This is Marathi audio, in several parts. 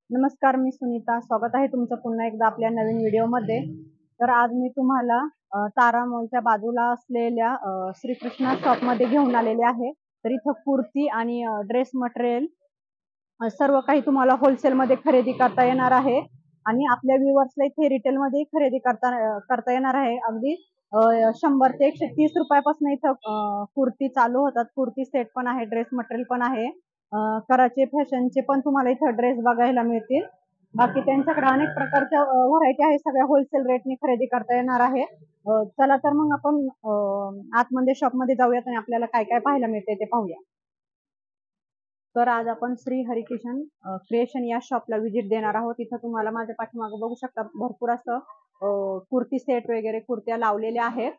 नमस्कार, मी सुनीता. स्वागत आहे तुमचं पुन्हा एकदा आपल्या नवीन व्हिडिओमध्ये. तर आज मी तुम्हाला तारा मॉलच्या बाजूला असलेल्या श्रीकृष्णा शॉपमध्ये घेऊन आलेले आहे. तर इथं कुर्ती आणि ड्रेस मटेरियल सर्व काही तुम्हाला होलसेलमध्ये खरेदी करता येणार आहे आणि आपल्या व्ह्युअर्सला इथे रिटेलमध्ये खरेदी करता येणार आहे. अगदी 100 ते 130 रुपयापासून इथं कुर्ती चालू होतात. कुर्ती सेट पण आहे, ड्रेस मटेरियल पण आहे. कराचे फॅशनचे पण तुम्हाला इथं ड्रेस बघायला मिळतील. बाकी त्यांच्याकडे अनेक प्रकारच्या व्हरायटी आहे, सगळ्या होलसेल रेटने खरेदी करता येणार आहे. चला तर मग आपण आतमध्ये शॉपमध्ये जाऊयात आणि आपल्याला काय काय पाहायला मिळते ते पाहूया. तर आज आपण श्री हरिकिशन क्रिएशन या शॉपला व्हिजिट देणार आहोत. इथं तुम्हाला माझ्या पाठीमागे बघू शकता भरपूर असं कुर्ती सेट वगैरे कुर्त्या लावलेल्या आहेत.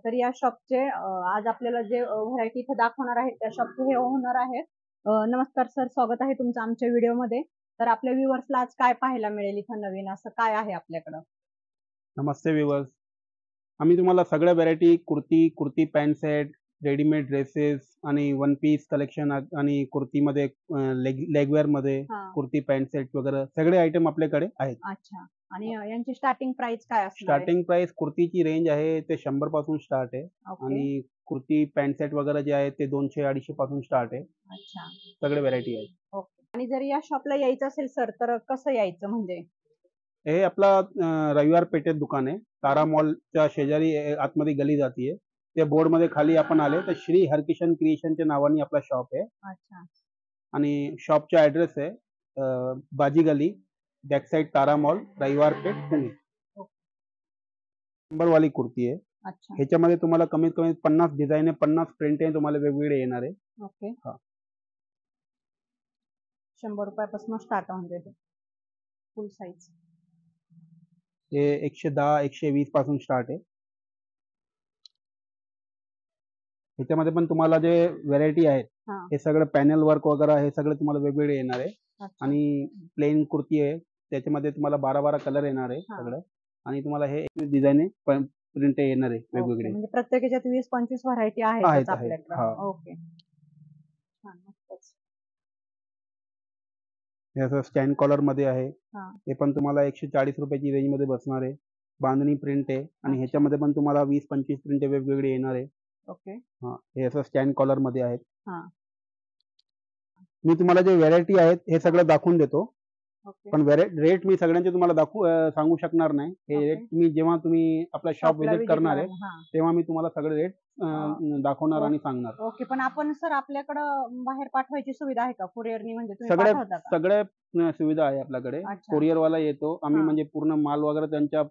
तर या शॉपचे आज आपल्याला जे व्हरायटी इथं दाखवणार आहेत त्या शॉपचे हे ओनर आहेत. नमस्कार सर, स्वागत आहे तुमचं आमच्या व्हिडिओमध्ये. तर आपल्या व्ह्युअर्सला आज काय पाहायला मिळेल, इथं नवीन असं काय आहे आपल्याकडं? नमस्ते व्ह्युअर्स. आम्ही तुम्हाला सगळ्या variety kurti pant set, readymade dresses आणि वन पीस कलेक्शन आणि कुर्तीमध्ये लेगवेअरमध्ये कुर्ती पॅन्ट सेट वगैरे सगळे आयटम आपल्याकडे आहेत. अच्छा. आणि यांची स्टार्टिंग प्राइस काय असणार आहे? स्टार्टिंग प्राइस कुर्तीची रेंज आहे ते 100 पासून स्टार्ट आहे आणि कुर्ती पॅन्ट सेट वगैरे जे आहे ते 200-250 पासून स्टार्ट आहे. अच्छा, सगळे व्हरायटी आहेत. ओके. आणि जर या शॉपला यायचं असेल सर तर कसं यायचं म्हणजे? हे आपला रविवार पेठेत दुकान आहे. तारा मॉलच्या शेजारी आतमध्ये गली जातीये. त्या बोर्ड मध्ये खाली आपण आले तर श्री हरकिशन क्रिएशनच्या नावाने आपला शॉप आहे. अच्छा. आणि शॉपचा ऍड्रेस आहे बाजी गली, बॅक साइड तारा मॉल, रविवार पेठ, पुणे. नंबर वाली कुर्ती आहे. अच्छा, ह्याच्यामध्ये तुम्हाला कमीत कमी 50 डिझाईन आहे, 50 प्रिंट आहे, तुम्हाला वेगवेगळे येणार आहे. ओके. हा. 100 रुपयापासून स्टार्ट होऊन जाते फुल साईज. हे 110-120 पासून स्टार्ट आहे. ह्याच्यामध्ये पण तुम्हाला जे व्हरायटी आहेत हे सगळं पॅनल वर्क वगैरे हे सगळं तुम्हाला वेगवेगळे येणार आहे. अच्छा. आणि प्लेन कुर्ती आहे त्याच्यामध्ये तुम्हाला 12-12 कलर येणार आहे सगळं. आणि तुम्हाला हे डिझाईन आहे, प्रिंट येणार आहे वेगवेगळे. म्हणजे प्रत्येक ह्याच्यात 20-25 व्हरायटी आहेत आहेत. आपल्याकडे. हा. ओके. छान, मस्तच. हे असं स्टँड कॉलर मध्ये आहे. हां. हे पण तुम्हाला 140 रुपयाची रेंज मध्ये बसणार आहे. बांधणी प्रिंट आहे आणि ह्याच्यामध्ये पण तुम्हाला 20-25 प्रिंट वेगवेगळे येणार आहे. ओके. हा. हे असं स्टँड कॉलर मध्ये आहेत. हां. मी तुम्हाला जे व्हरायटी आहेत हे सगळं दाखवून देतो. ओके. पण रेट मी सगळ्यांचे तुम्हाला सांगू शकणार नाही. हे रेट तुम्ही जेव्हा तुम्ही आपला शॉप व्हिजिट करणार आहे तेव्हा मी तुम्हाला सगळे रेट दाखवणार आणि सांगणार. ओके. पण आपण सर आपल्याकडं बाहेर पाठवायची सुविधा आहे का कुरिअरनी, म्हणजे तुम्ही पाठवता का? सगळ्या सुविधा आहे आपल्याकडे. अच्छा. कुरिअर वाला येतो आम्ही, म्हणजे पूर्ण माल वगैरे त्यांच्या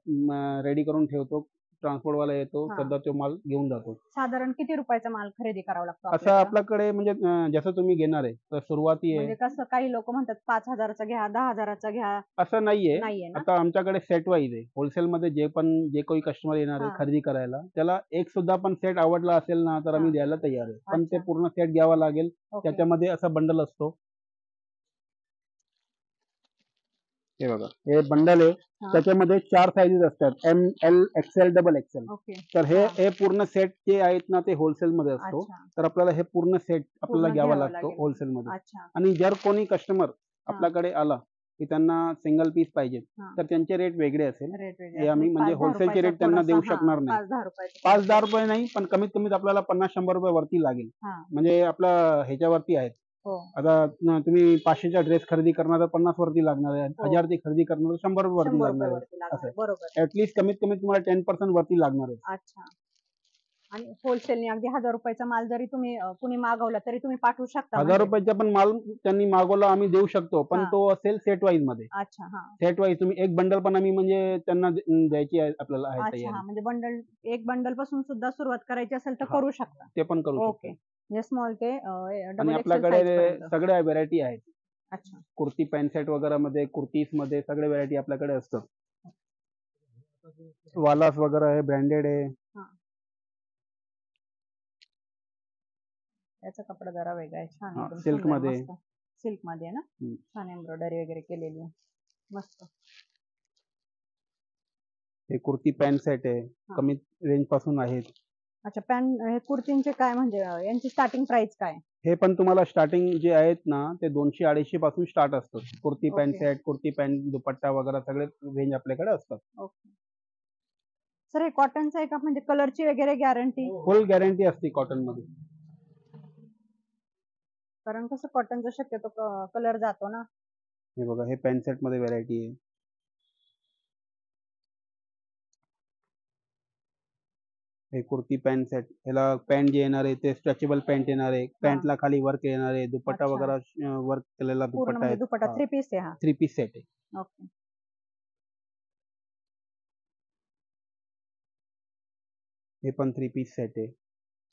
रेडी करून ठेवतो. ट्रान्सपोर्ट वाला येतो, सध्या तो माल घेऊन जातो. साधारण किती रुपयाचा माल खरेदी करावा लागतो असं आपल्याकडे म्हणजे जसं तुम्ही घेणार आहे तर सुरुवाती आहे. म्हणजे कसं काही लोक म्हणतात 5,000चा घ्या, 10,000चा घ्या, असं नाहीये. ना? आता आमच्याकडे सेट वाईज आहे. होलसेल मध्ये जे काही कस्टमर येणार आहे खरेदी करायला, त्याला एक सुद्धा पण सेट आवडला असेल ना तर आम्ही द्यायला तयार आहे. पण ते पूर्ण सेट घ्यावा लागेल. त्याच्यामध्ये असा बंडल असतो. हे बघा, हे बंडल आहे. त्याच्यामध्ये 4 साईजेस असतात, M, L, XL, double XL. तर हे पूर्ण सेट जे आहेत ना ते होलसेल मध्ये असतो. तर आपल्याला हे पूर्ण सेट आपल्याला घ्यावा लागतो होलसेल मध्ये. आणि जर कोणी कस्टमर आपल्याकडे आला की त्यांना सिंगल पीस पाहिजे तर त्यांचे रेट वेगळे असेल. हे आम्ही म्हणजे होलसेलचे रेट त्यांना देऊ शकणार नाही. 5-10 रुपये नाही, पण कमीत कमीत आपल्याला 50-100 रुपये वरती लागेल. म्हणजे आपलं ह्याच्यावरती आहेत. आता तुम्ही 500चा ड्रेस खरेदी करणार तर 50 वरती लागणार आहे. 1000ची खरेदी करणार तर 100 वरती लागणार आहे. असं ऍटलीस्ट कमीत कमी तुम्हाला 10% वरती लागणार आहे. अच्छा. आणि होलसेलने अगदी 1000 रुपयाचा माल जरी तुम्ही कुणी मागवला तरी तुम्ही पाठवू शकता? 1000 रुपयाचा पण माल त्यांनी मागवला आम्ही देऊ शकतो, पण तो असेल सेट वाईज मध्ये. अच्छा. सेट वाईज तुम्ही एक बंडल पण आम्ही म्हणजे त्यांना द्यायची आहे आपल्याला आहे तयारी. म्हणजे एक बंडल पासून सुद्धा सुरुवात करायची असेल तर करू शकता. ते पण करू ओके. शकतो. म्हणजे स्मॉल ते आणि आपल्याकडे सगळ्या व्हरायटी आहेत. अच्छा. कुर्ती पॅन्ट सेट वगैरे मध्ये, कुर्तीज मध्ये सगळे व्हरायटी आपल्याकडे असतात. वालास वगैरे आहे, ब्रँडेड आहे. याचा कपडा जरा वेगळा आहे, छान एकदम सिल्क मध्ये. सिल्क मध्ये ना, छान एम्ब्रॉयडरी वगैरे केलेली आहे, मस्त. हे कुर्ती पॅन्ट सेट आहे, कमी रेंज पासून आहेत. अच्छा, पॅन्ट हे कुर्तींचे काय म्हणजे यांची स्टार्टिंग प्राइस काय? हे पण तुम्हाला स्टार्टिंग जे आहेत ना ते 200-250 पासून स्टार्ट असतं. Kurti pant okay. Set, kurti pant, dupatta वगैरे सगळे रेंज आपल्याकडे असतात. ओके. सर हे कॉटनचं आहे का, म्हणजे कलरची वगैरे गॅरंटी? फुल गॅरंटी असते कॉटन मध्ये. कारण कसं कॉटनचा शक्यतो कलर जातो ना. हे बघा, हे पॅन्ट सेट मध्ये व्हरायटी आहे. हे कुर्ती पॅन्ट सेट, ह्याला पॅन्ट जे येणार आहे ते स्ट्रेचेबल पॅन्ट येणार आहे. पॅन्टला खाली वर्क येणार आहे, दुपट्टा अच्छा. वगैरे वर्क केलेला पूर्ण दुपट्टा म्हणजे आहे. दुपट्टा 3 पीस आहे हा. 3 पीस सेट आहे. ओके. हे पण 3 पीस सेट आहे.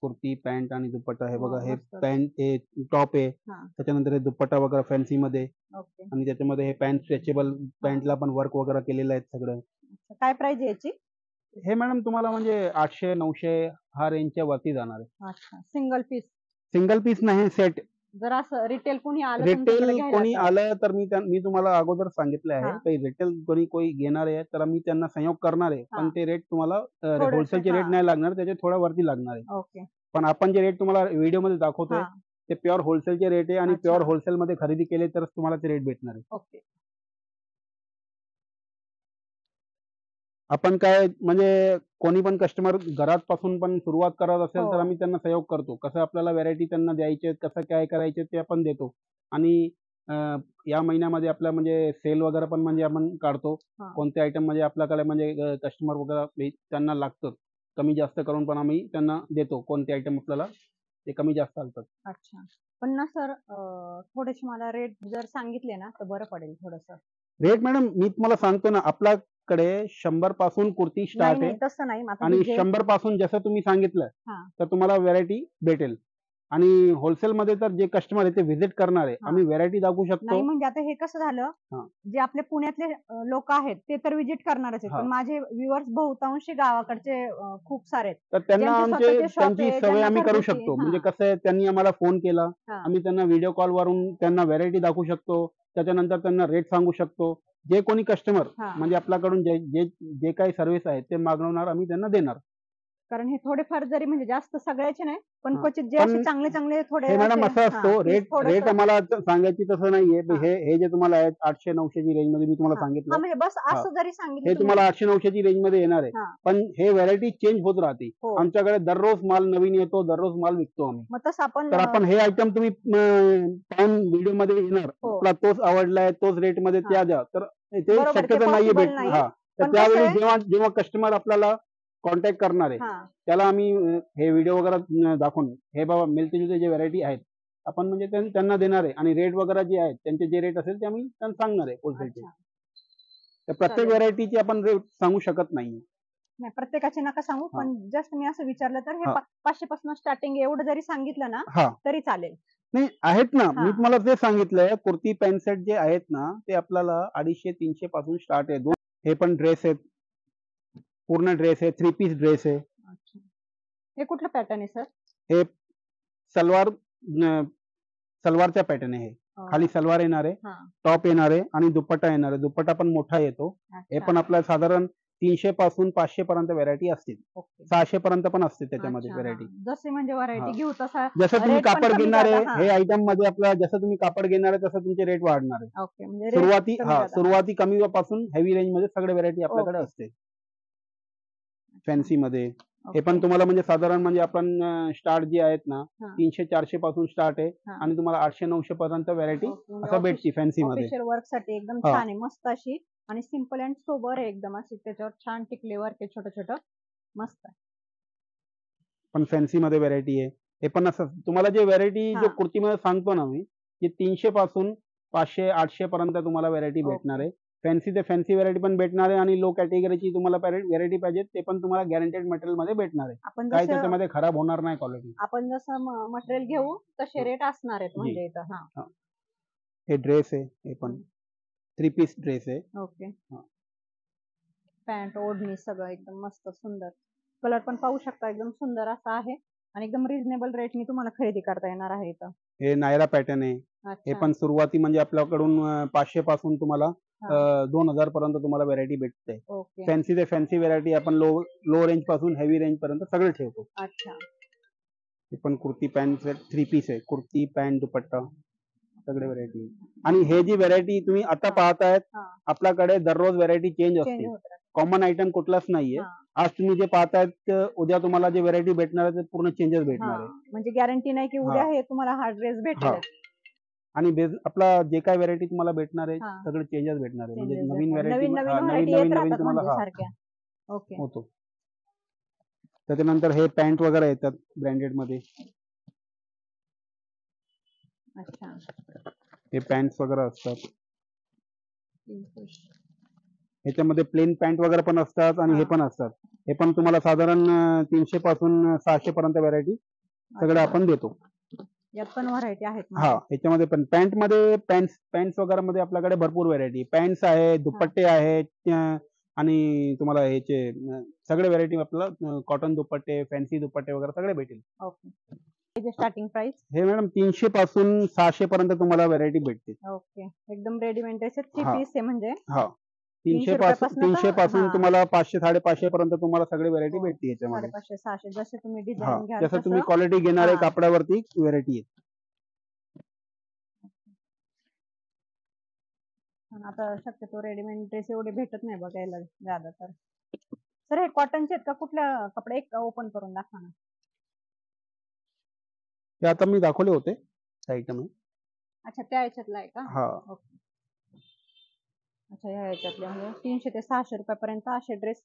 कुर्ती पॅन्ट आणि दुपट्टा. हे बघा, हे मस्त. पॅन्ट हे टॉप आहे. हां. त्याच्यानंतर हे दुपट्टा वगैरे फॅन्सी मध्ये ओके. आणि त्याच्यामध्ये हे पॅन्ट स्ट्रेचेबल, पॅन्टला पण वर्क वगैरे केलेलं आहे सगळं. अच्छा, काय प्राइस आहे याची? हे मॅडम तुम्हाला म्हणजे 800-900 हा रेंजच्या वरती जाणार आहे. अच्छा, सिंगल पीस. सिंगल पीस नाही, सेट. जर असं रिटेल कोणी आलं रिटेल तुमच्याकडे घ्यायला कोणी तर? आलं तर मी तुम्हाला अगोदर सांगितलं आहे, हां. काही रिटेल कोणी घेणार आहे तर मी त्यांना संयोग करणार आहे. पण हां. ते रेट तुम्हाला थोडेसे, होलसेलचे रेट हां. नाही लागणार, त्याच्या थोड्या वरती लागणार आहे. ओके. पण आपण जे रेट तुम्हाला व्हिडिओमध्ये दाखवतोय हां. ते प्युअर होलसेलचे रेट आहे आणि अच्छा. प्युअर होलसेलमध्ये खरेदी केले तरच तुम्हाला ते रेट भेटणार आहे. ओके. आपण काय म्हणजे कोणी पण कस्टमर घरापासून पण सुरुवात करत असेल तर हो. आम्ही त्यांना सहयोग करतो. कसं आपल्याला व्हरायटी त्यांना द्यायची आहे, कसं काय करायचे ते आपण देतो. आणि या महिन्यामध्ये आपल्या म्हणजे सेल वगैरे पण म्हणजे आपण काढतो. हां. कोणते आयटम म्हणजे आपल्याकडे म्हणजे कस्टमर वगैरे त्यांना लागतं. कमी जास्त करून पण आम्ही त्यांना देतो. कोणते आयटम आपल्याला ते कमी जास्त चालतात. अच्छा. पण ना सर थोडेसे मला रेट जर सांगितले ना तर बरं पडेल थोडंसं. रेट मॅडम मी तुम्हाला सांगतो ना, आपल्याकडे 100 पासून कुर्ती नाही, स्टार्ट नाही आहे तसं नाही. आता आणि हे जे 100 पासून जसं तुम्ही सांगितलं हां, तर तुम्हाला व्हरायटी भेटेल. आणि होलसेलमध्ये तर जे कस्टमर आहे ते व्हिजिट करणार आहे. हां. आम्ही व्हरायटी दाखवू नाही शकतो. म्हणजे आता हे कसं झालं, हां, जे आपले पुण्यातले लोकं आहेत ते तर व्हिजिट करणारच आहेत. पण हां. माझे व्ह्युअर्स बहुतांशी गावाकडचे खूप सारे आहेत. तर त्यांना ज्यांचे स्वतःचे शॉप त्यांची आहे, सवय ज्यांना आम्ही करू घरगुती शकतो. म्हणजे हां, कसं आहे, त्यांनी आम्हाला फोन केला, हां. आम्ही त्यांना व्हिडिओ कॉलवरून त्यांना व्हरायटी दाखवू शकतो. त्याच्यानंतर त्यांना रेट सांगू शकतो. जे कोणी कस्टमर हां. म्हणजे आपल्याकडून जे जे जे काही सर्व्हिस आहे ते मागवणार आम्ही त्यांना देणार. कारण हे थोडेफार जरी म्हणजे जास्त सगळ्याचे नाही, पण हां. क्वचित जे पण असे चांगले-चांगले थोडे हे मॅडम असे असं हां, असतो, पीस रेट रेट थोडंसं आम्हाला सांगायची तसं नाहीये. हां, हे जे तुम्हाला आहेत 800-900 ची रेंजमध्ये मी तुम्हाला हां. सांगितलं. हां, म्हणजे बस हां. असं जरी सांगितलं हे तुम्ही तुम्हाला 800-900 ची रेंजमध्ये येणार आहे. हां, पण हे व्हरायटी चेंज होत राहते. हो. आमच्याकडे दररोज माल नवीन येतो, दररोज माल विकतो आम्ही. मग तसं आपण तर आपण हे आयटम तुम्ही पाहून व्हिडिओमध्ये येणार, हो. आपला तोच आवडलाय, तोच रेटमध्ये हां. त्या द्या. तर ते बरोबर आहे, ते शक्यता नाहीये पॉसिबल नाही. हां. तर पण कसं त्यावेळी आहे जेव्हा जेव्हा कस्टमर आपल्याला कॉन्टॅक्ट करणार आहे, हां, त्याला आम्ही हे व्हिडिओ वगैरे दाखवून, हे बाबा मिळते-जुळते जे व्हरायटी आहेत, आपण म्हणजे त्यांना देणार आहे आणि रेट वगैरे जे आहेत, त्यांचे जे रेट असेल ते आम्ही त्यांना सांगणार आहे होलसेलचे. अच्छा. तर प्रत्येक चालेल. व्हरायटीचे आपण रेट सांगू शकत नाही. नाही प्रत्येकाचे नका सांगू, हां, पण जस्ट मी असं विचारलं तर हे हां, 500 पासून स्टार्टिंग एवढं जरी सांगितलं ना, हां. तरी चालेल. नाही आहेत ना, मी हां, तुम्हाला ते सांगितलंय. कुर्ती पॅन्ट सेट जे आहेत ना, ते आपल्याला 250-300 पासून स्टार्ट आहे. हे पण ड्रेस आहेत. पूर्ण ड्रेस आहे, 3 पीस ड्रेस आहे. अच्छा. हे कुठलं पॅटर्न आहे सर? हे सलवार सलवारचा पॅटर्न आहे हे. खाली सलवार येणार आहे, हां. टॉप येणार आहे आणि दुपट्टा येणार आहे. दुपट्टा पण मोठा येतो. हे अच्छा. पण आपल्याला साधारण 300 पासून 500 पर्यंत व्हरायटी असतील. ओके. 600 पर्यंत पण असते त्याच्यामध्ये अच्छा, व्हरायटी. हां. जशी म्हणजे व्हरायटी हां. घेऊ तसा जसं तुम्ही रेट पण कापड कमी घेणार जादा आहे, हां. हे आयटममध्ये आपल्याला जसं तुम्ही कापड घेणार आहे तसं तुमचे रेट वाढणार आहे. ओके. म्हणजे रेट कमी जादा. सुरुवाती कमी पासून हेवी रेंजमध्ये सगळे व्हरायटी आपल्याकडे ओके. असते. अच्छा. फॅन्सीमध्ये. हे पण ओके. तुम्हाला म्हणजे साधारण म्हणजे आपण स्टार्ट जे आहेत ना, हां, 300-400 पासून स्टार्ट आहे हां. आणि तुम्हाला 800-900 पर्यंत व्हरायटी ओके. म्हणजे असं भेटते फॅन्सीमध्ये. ऑफिशियल वर्कसाठी एकदम हां. छान आहे. मस्त अशी आणि सिंपल अँड सोबर आहे एकदम अशी त्याच्यावर छान टिकली वर्क आहे छोटं-छोटं. मस्त आहे. पण फॅन्सीमध्ये व्हरायटी आहे. हे पण असं तुम्हाला जे व्हरायटी जो हां. कुर्तीमध्ये सांगतो ना मी, की 300 पासून 500-800 पर्यंत तुम्हाला व्हरायटी भेटणार ओके. आहे. फॅन्सी ते फॅन्सी व्हरायटी पण भेटणार आहे आणि लो कॅटेगरीची तुम्हाला व्हरायटी पाहिजे ते पण तुम्हाला गॅरंटेड मटेरियलमध्ये भेटणार आहे. आपण काही जसं त्याच्यामध्ये खराब होणार नाही क्वालिटी. मटेरियल घेऊ तसे हां. रेट असणार आहेत जी. म्हणजे इथं. हां. हां. हे ड्रेस आहे, हे पण हं. 3 पीस ड्रेस आहे. ओके. हां. पॅन्ट, ओढणी सगळं एकदम मस्त सुंदर. कलर पण पाहू शकता एकदम सुंदर असा आहे आणि एकदम रिझनेबल रेटनी तुम्हाला खरेदी करता येणार आहे इथं. हे नायरा पॅटर्न आहे. हे अच्छा. पण सुरुवाती म्हणजे आपल्याकडून 500 पासून तुम्हाला हा. 2000 पर्यंत तुम्हाला व्हरायटी भेटते. ओके. फॅन्सी ते फॅन्सी व्हरायटी आपण लो रेंज पासून हेवी रेंज पर्यंत सगळे ठेवतो. अच्छा. हे पण कुर्ती पॅन्ट 3 पीस आहे. कुर्ती पॅन्ट दुपट्टा सगळे व्हरायटी. आणि हे जी व्हरायटी तुम्ही आता हा. पाहतायत, हा. आपल्याकडे दररोज व्हरायटी चेंज चेंज असते. होत राहते. कॉमन आयटम कुठलाच नाहीये. हा. आज तुम्ही जे पाहतायत उद्या तुम्हाला जे व्हरायटी भेटणार आहे ते पूर्ण चेंजेस हा. भेटणार आहे. म्हणजे गॅरंटी नाही की हा. उद्या हे तुम्हाला हा ड्रेस हा. भेटेल. आणि आपला जे काय व्हरायटी तुम्हाला भेटणार आहे हा. सगळे चेंजेस भेटणार आहे. म्हणजे चेंजेस नवीन व्हरायटी नवीन नवीन व्हरायटी नवीन येत नवीन राहतात तुम्हाला म्हणजे हा सारख्या. ओके. होतो. त्याच्यानंतर हे पॅन्ट वगैरे येतात ब्रँडेड मध्ये. अच्छा. हे पॅन्ट वगैरे असतात. ह्याच्यामध्ये प्लेन पॅन्ट वगैरे पण असतात आणि हे पण असतात. हे पण तुम्हाला साधारण 300 पासून 600 पर्यंत व्हरायटी सगळं आपण देतो. यात पण व्हरायटी आहेत. हा. ह्याच्यामध्ये पण पॅन्ट मध्ये पॅन्ट वगैरे मध्ये आपल्याकडे भरपूर व्हरायटी. पॅन्ट्स आहे, दुपट्टे आहेत आणि तुम्हाला ह्याचे सगळे व्हरायटी आपल्याला कॉटन दुपट्टे, फॅन्सी दुपट्टे वगैरे सगळे भेटेल. ओके. स्टार्टिंग प्राइस हे मॅडम 300 पासून 600 पर्यंत तुम्हाला व्हरायटी भेटते. ओके. एकदम रेडीमेड ड्रेस 3 हा. पीस आहे म्हणजे. हा. 300 रुपयापासून पासून तुम्हाला 500 550 पर्यंत तुम्हाला सगळे व्हरायटी भेटते याच्यामध्ये. 550 600 जसे तुम्ही हा. डिझाईन घ्याल जसं तुम्ही क्वालिटी घेणार आहे कापडावरती व्हरायटी आहे. आता शक्यतो रेडीमेड ड्रेस एवढे भेटत नाही बघायला ज्यादा तर. सर हे कॉटनचे आहेत का कुठल्या कपडे? एक ओपन करून दाखवा ना. ते आता मी दाखवले होते आयटम. अच्छा, त्या ह्याच्यातला आहे का? हा. ओके. अच्छा, ह्या ह्याच्यातले म्हणजे 300 ते 600 रुपयापर्यंत असे ड्रेस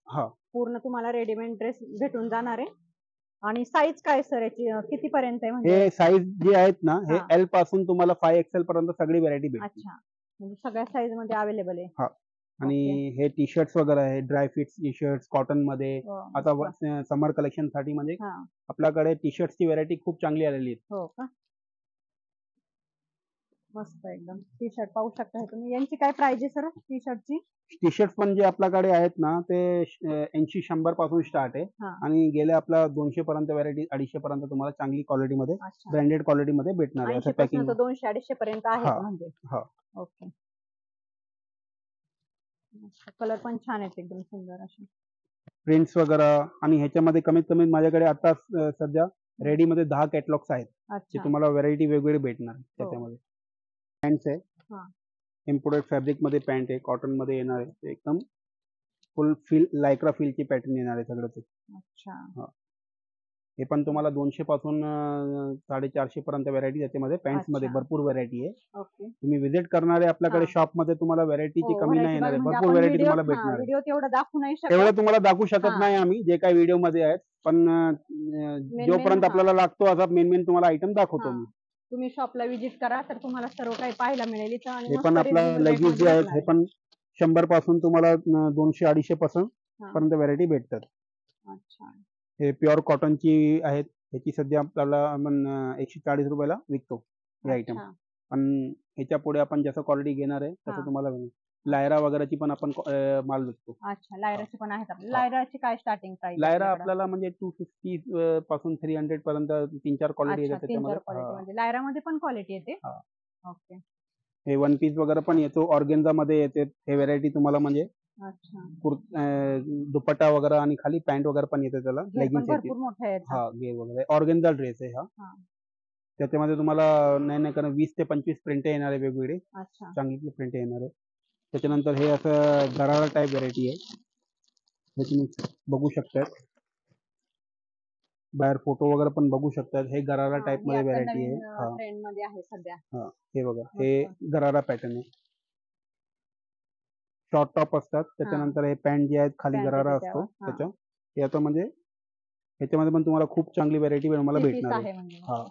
पूर्ण तुम्हाला रेडीमेड ड्रेस भेटून जाणार आहे. आणि साईज काय सर याची किती पर्यंत आहे? म्हणजे हे साईज जे आहेत ना हे एल पासून तुम्हाला 5XL पर्यंत सगळी व्हरायटी भेटते. अच्छा, म्हणजे सगळ्या साईज मध्ये अवेलेबल आहे. हा. आणि हे टी शर्ट्स वगैरे आहे, dry fits T shirts cotton मध्ये. आता समर कलेक्शन साठी म्हणजे आपल्याकडे टी शर्ट्सची व्हरायटी खूप चांगली आलेली आहे. हो का? मस्त एकदम. टी शर्ट पाहू शकता तुम्ही. यांची काय प्राइस आहे सर टी शर्टची? टी शर्ट पण जे आपल्याकडे आहेत ना ते 80-100 पासून स्टार्ट आहे. आणि गेल्या आपला 200 पर्यंत व्हरायटी 250 पर्यंत तुम्हाला चांगली क्वालिटी मध्ये ब्रँडेड क्वालिटी मध्ये भेटणार आहे. 80 पासून 200-250 पर्यंत आहे म्हणजे. ओके. कलर पण छान आहेत एकदम सुंदर असे. प्रिंट्स वगैरे. आणि ह्याच्यामध्ये कमीत कमी माझ्याकडे आता सध्या रेडी मध्ये 10 कॅटलॉग्स आहेत. ते तुम्हाला व्हरायटी वेगवेगळी भेटणार त्याच्यामध्ये. पॅन्ट्स आहे. इम्पोर्टेड फॅब्रिक मध्ये पॅन्ट आहे, कॉटन मध्ये येणार आहे. एकदम फुल फील लायक्रा फीलची पॅटर्न येणार आहे सगळं ते. अच्छा. हे पण तुम्हाला 200 पासून 450 पर्यंत व्हरायटी त्याच्यामध्ये पॅन्ट्स मध्ये भरपूर व्हरायटी आहे. तुम्ही व्हिजिट करणारे आपल्याकडे शॉप मध्ये तुम्हाला व्हरायटीची कमी नाही येणार आहे. भरपूर व्हरायटी तुम्हाला भेटणार आहे. व्हिडिओ तेवढं दाखवू नाही शकत. तेवढं तुम्हाला दाखवू शकत नाही आम्ही जे काही व्हिडिओ मध्ये आहेत. पण जोपर्यंत आपल्याला लागतो असा मेन तुम्हाला आयटम दाखवतो मी. तुम्ही शॉपला व्हिजिट करा तर तुम्हाला सर्व काही पाहायला मिळेल. हे पण आपलं लेगीज जे आहेत हे पण 100 पासून तुम्हाला 200-250 पर्यंत व्हरायटी भेटतात. अच्छा. हे प्युअर कॉटनची आहेत. ह्याची सध्या आपल्याला आपण 140 रुपयाला विकतो हे आयटम. पण ह्याच्या पुढे आपण जसं क्वालिटी घेणार आहे तसं तुम्हाला लायरा वगैरेची पण आपण माल विकतो. अच्छा, लायराची पण आहेत. लायराची काय स्टार्टिंग प्राइस? लायरा आपल्याला म्हणजे 250 पासून 300 पर्यंत 3-4 क्वालिटी येतात त्याच्यामध्ये. लायरा मध्ये पण क्वालिटी येते. ओके. हे वन पीस वगैरे पण येतो. ऑर्गेन्झा मध्ये येते हे व्हरायटी तुम्हाला म्हणजे. दुपट्टा वगैरे आणि खाली पॅन्ट वगैरे पण येते त्याला. लेगिन्स येते. हा, घेर वगैरे ऑर्गेन्झा ड्रेस आहे हा. त्याच्यामध्ये तुम्हाला नाही कारण 20 ते 25 प्रिंट येणार आहे वेगवेगळे. चांगली प्रिंट येणार आहे. त्याच्यानंतर हे असं गरारा टाईप व्हरायटी आहे. हे तुम्ही बघू शकतात. बाहेर फोटो वगैरे पण बघू शकतात. हे गरारा टाईप मध्ये व्हरायटी आहे. ट्रेंड मध्ये आहे सध्या. हे बघा हे गरारा पॅटर्न आहे. शॉर्ट टॉप असतात. त्याच्यानंतर हे पॅन्ट जे आहेत खाली गरारा असतो त्याच्या. हे आता म्हणजे ह्याच्यामध्ये पण तुम्हाला खूप चांगली व्हरायटी मला भेटणार आहे. हा.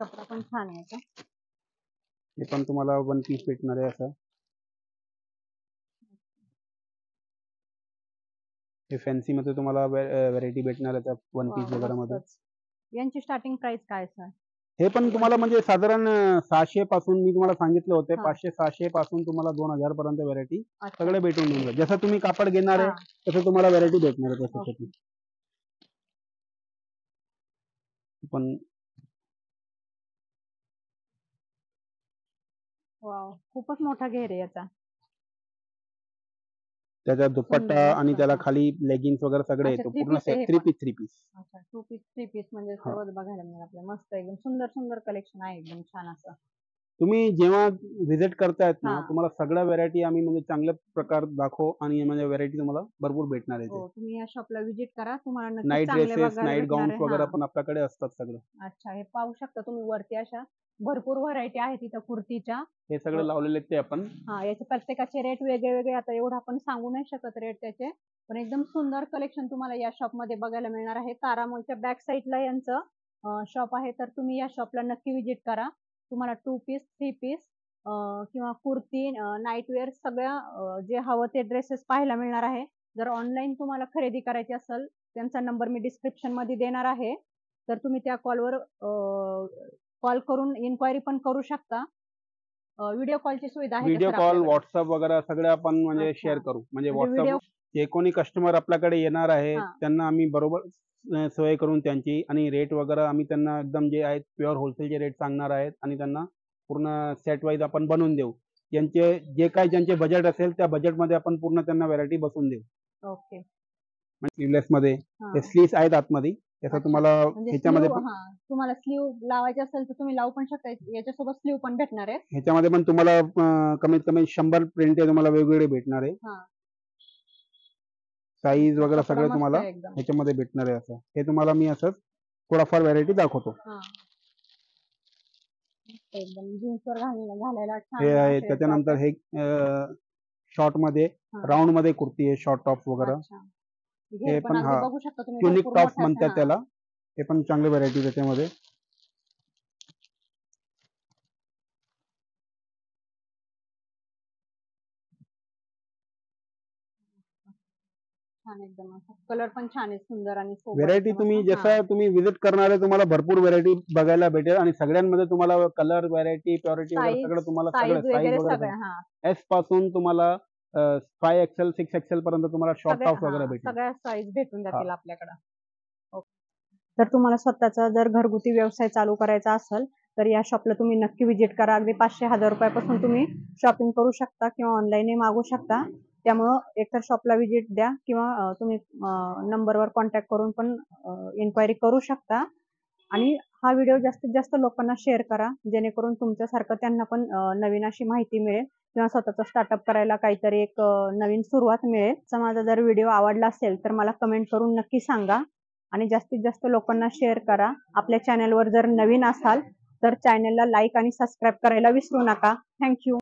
कपडा पण छान आहे. हे पण तुम्हाला वन पीस भेटणार आहे असं. हे फॅन्सी मध्ये तुम्हाला व्हरायटी भेटणार आहे वन पीस वगैरे मध्ये. यांची स्टार्टिंग प्राइस काय सर? हे पण तुम्हाला म्हणजे साधारण 600 पासून मी तुम्हाला सांगितलं होते 500-600 पासून तुम्हाला 2000 पर्यंत व्हरायटी सगळे भेटून येईल. जसं तुम्ही कापड घेणार आहे तसं तुम्हाला व्हरायटी भेटणार आहे त्याच्यासाठी. पण वाव, खूपच मोठा घेर आहे याचा. त्याचा दुपट्टा आणि त्याला खाली लेगिन्स वगैरे सगळे अच्छा, येतो. थ्री पूर्ण पीस आहे हे थ्री पण. Piece three piece. अच्छा, 2 पीस 3 पीस म्हणजे सर्वच बघायला मिळेल आपल्याला. मस्त एकदम सुंदर सुंदर कलेक्शन आहे, एकदम छान असं. तुम्ही जेव्हा व्हिजिट करतायत ना, हा. तुम्हाला सगळ्या व्हरायटी आम्ही म्हणजे चांगल्या प्रकार दाखवू आणि म्हणजे व्हरायटी तुम्हाला भरपूर भेटणार आहे. हो, तुम्ही या शॉपला व्हिजिट करा, तुम्हाला नक्कीच नाईट चांगले ड्रेसेस, बघायला नाईट भेटणार गाऊन्स आहे. वगैरे हा. पण आपल्याकडे असतात सगळं. अच्छा, हे पाहू शकता तुम्ही वरती अशा भरपूर व्हरायटी आहेत तिथं कुर्तीच्या. हे सगळे लावलेले ते आपण. हा, याचे प्रत्येकाचे रेट वेगळे वेगळे, आता एवढं आपण सांगू नाही शकत रेट त्याचे, पण एकदम सुंदर कलेक्शन तुम्हाला या शॉप मध्ये बघायला मिळणार आहे. तारा मॉलच्या बॅक साईडला यांचं शॉप आहे, तर तुम्ही या शॉपला नक्की व्हिजिट करा. तुम्हाला 2 पीस 3 पीस किंवा कुर्ती, नाईटवेअर सगळ्या जे हवं ते ड्रेसेस पाहायला मिळणार आहे. जर ऑनलाईन तुम्हाला खरेदी करायची असेल, त्यांचा नंबर मी डिस्क्रिप्शन मध्ये देणार आहे, तर तुम्ही त्या कॉलवर कॉल करून इन्क्वायरी पण करू शकता. व्हिडिओ कॉलची सुविधा आहे का व्हिडिओ सर कॉल, आपल्याकडे? व्हॉट्सअप वगैरे सगळे आपण म्हणजे अच्छा. शेअर करू. म्हणजे म्हणजे व्हॉट्सअप व्हिडिओ. जे कोणी कस्टमर आपल्याकडे येणार आहे हा. त्यांना आम्ही बरोबर सोय करून त्यांची आणि रेट वगैरे आम्ही त्यांना एकदम जे आहेत प्युअर होलसेलचे रेट सांगणार आहेत आणि त्यांना पूर्ण सेट वाईज आपण बनवून देऊ. त्यांचे जे काही ज्यांचे बजेट असेल त्या बजेटमध्ये आपण पूर्ण त्यांना व्हरायटी बसवून देऊ. ओके. म्हणजे स्लीवलेस मध्ये हा. ते स्लीव्स आहेत आतमध्ये. त्याचा अच्छा. तुम्हाला म्हणजे ह्याच्यामध्ये स्लीव, पण हा, तुम्हाला स्लीव लावायची असेल तर तुम्ही लावू पण शकता. याच्यासोबत स्लीव पण भेटणार आहे. ह्याच्यामध्ये पण तुम्हाला कमीत कमी 100 प्रिंट तुम्हाला वेगवेगळे भेटणार आहे. हा. साईज वगैरे कपडा सगळं मस्त तुम्हाला आहे एकदम. ह्याच्यामध्ये भेटणार आहे. असं हे तुम्हाला मी असंच थोडाफार व्हरायटी दाखवतो. हा. एकदम जीन्सवर घालायला छान हे आहे. असे त्याच्यानंतर top हे शॉर्ट मध्ये आहे. राऊंड मध्ये कुर्ती आहे, शॉर्ट टॉप वगैरे. अच्छा. हे घेर पण पण अगदी हा बघू शकता तुम्ही, ट्युनिक भरपूर टॉप्स मोठा आहे. म्हणतात हा. त्याला. हे पण चांगली व्हरायटी त्याच्यामध्ये. छान एकदम असं कलर पण छान आहे, सुंदर आणि सोबर व्हरायटी एकदम तुम्ही असं. जसं तुम्ही व्हिजिट करणार आहे तुम्हाला भरपूर व्हरायटी बघायला भेटेल आणि सगळ्यांमध्ये तुम्हाला कलर व्हरायटी प्युरिटी वगैरे साईज सगळं तुम्हाला सगळं साईज साईज वगैरे वगैरे सगळं. हा. एस पासून तुम्हाला 5XL 6XL पर्यंत तुम्हाला शॉर्ट सगळ्या, टॉप्स वगैरे हा, भेटेल. सगळ्या साईज भेटून हा. जातील आपल्याकडं. तर तुम्हाला स्वतःचा जर घरगुती व्यवसाय चालू करायचा असेल तर या शॉपला तुम्ही नक्की व्हिजिट करा. अगदी 500-1000 रुपयापासून तुम्ही शॉपिंग करू शकता किंवा ऑनलाईन मागू शकता. त्यामुळं एकतर शॉपला व्हिजिट द्या किंवा तुम्ही नंबरवर कॉन्टॅक्ट करून पण इन्क्वायरी करू शकता. आणि हा व्हिडिओ जास्तीत जास्त लोकांना शेअर करा, जेणेकरून तुमच्यासारखं त्यांना पण नवीन अशी माहिती मिळेल किंवा स्वतःचा स्टार्टअप करायला काहीतरी एक नवीन सुरुवात मिळेल. तर माझा जर व्हिडिओ आवडला असेल तर मला कमेंट करून नक्की सांगा आणि जास्तीत जास्त लोकांना शेअर करा. आपल्या चॅनलवर जर नवीन असाल तर चॅनलला लाईक आणि सबस्क्राईब करायला विसरू नका. थँक्यू.